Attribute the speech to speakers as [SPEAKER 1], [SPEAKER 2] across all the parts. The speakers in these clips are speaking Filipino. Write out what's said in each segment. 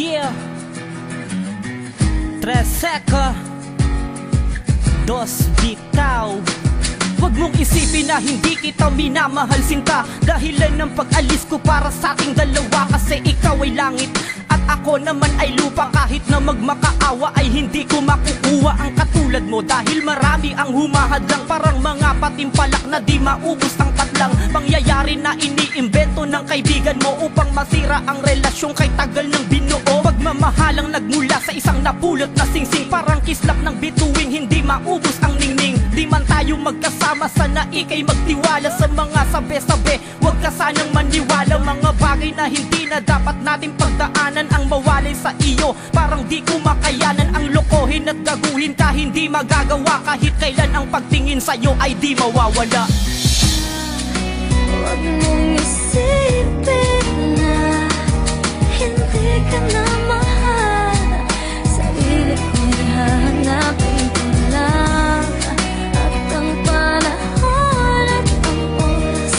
[SPEAKER 1] Yeah. 3 seka, 2 bitaw. Huwag mong isipin na hindi kita minamahal sinta. Dahilan ng pag-alis ko para sa ating dalawa. Kasi ikaw ay langit at ako naman ay lupa. Kahit na magmakaawa ay hindi ko makukuha ang katulad mo. Dahil marami ang humahadlang, parang mga patimpalak na di maubos ang tatlang pangyayari na iniimbento ng kaibigan mo upang masira ang relasyon kay tagal ng binuo. Pagmamahalang nagmula sa isang napulot na singsing, parang kislap ng bituing hindi maubos ang ningning. Di man tayo magkasama, sana ika'y magtiwala sa mga sabi-sabi. Huwag ka sanang maniwala, mga bagay na hindi na dapat natin pagdaanan. Ang mawalay sa iyo, parang di ko makayanan. Ang lokohin at gaguhin ka, hindi magagawa. Kahit kailan ang pagtingin sa'yo ay di mawawala.
[SPEAKER 2] Huwag mong isipin na hindi ka na mahal. Sarili ko'y hahanapin ko lang. At ang panahon at ang oras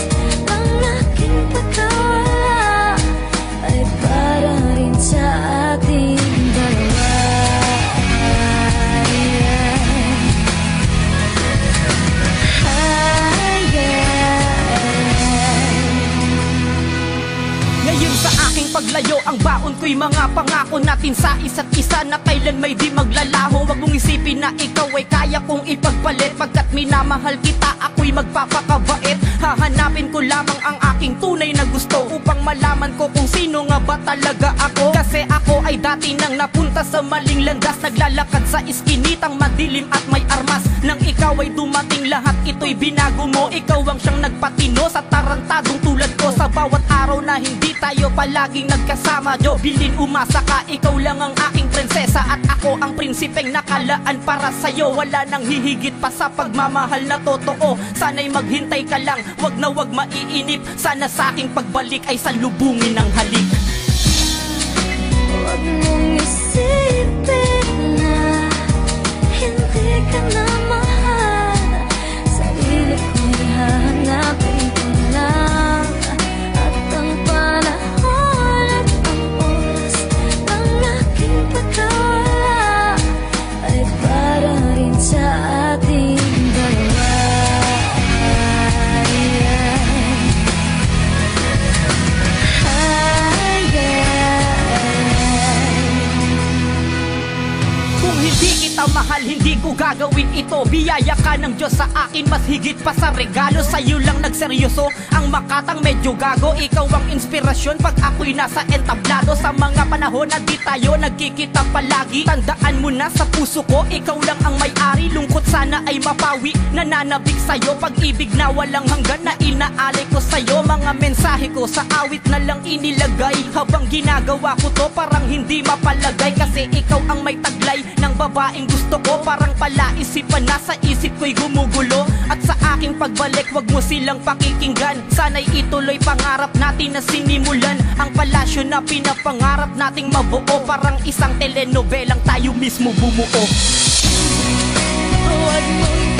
[SPEAKER 2] ng aking pagkawala ay para rin sa ating dalawa.
[SPEAKER 1] Ngayon sa aking paglayo, ang baon ko'y mga pangako natin sa isa't isa na kailan may di maglalaho. Huwag mong isipin na ikaw ay kaya kong ipagpalit. Pagkat minamahal kita, ako'y magpapakabait. Hahanapin ko lamang ang aking tunay na gusto upang malaman ko kung sino nga ba talaga ako. Kasi ako ay dati nang napunta sa maling landas, naglalakad sa iskinitang madilim at may armas. Nang ikaw ay dumating, lahat ito'y binago mo. Ikaw ang siyang nagpatino sa tarantadong tulad ko. Sa bawat araw na hindi tayo palaging nagkasama, Jobilin, umasa ka, ikaw lang ang aking prinsesa at ako ang prinsipeng nakalaan para sa'yo. Wala nang hihigit pa sa pagmamahal na totoo. Sana'y maghintay ka lang, wag na wag maiinip. Sana sa aking pagbalik ay salubungin ng halik.
[SPEAKER 2] Huwag mong isipin na hindi ka na mahal. Sarili ko'y hahanapin ko lang. At ang panahon at ang oras ng aking pagkawala ay para rin sa ating dalawa.
[SPEAKER 1] Kung hindi kita mahal, hindi ko gagawin ito. Biyaya ka ng Diyos sa akin, mas higit pa sa regalo. Sa'yo lang nagseryoso, ang makatang medyo gago. Ikaw ang inspirasyon pag ako'y nasa entablado. Sa mga panahon na di tayo nagkikita palagi, tandaan mo na sa puso ko, ikaw lang ang may-ari. Lungkot sana ay mapawi, nananabik sa'yo. Pag-ibig na walang hanggan na inaalay ko sa'yo. Mga mensahe ko sa awit na lang inilagay. Habang ginagawa ko to, parang hindi mapalagay. Kasi ikaw ang may taglay ng babaeng gusto ko. Parang palaisipan na sa isip ko'y gumugulo. At sa aking pagbalik, wag mo silang pakikinggan. Sana'y ituloy pangarap natin na sinimulan. Ang palasyo na pinapangarap nating mabuo. Parang isang telenovelang tayo mismo bumuo.
[SPEAKER 2] Huwag mong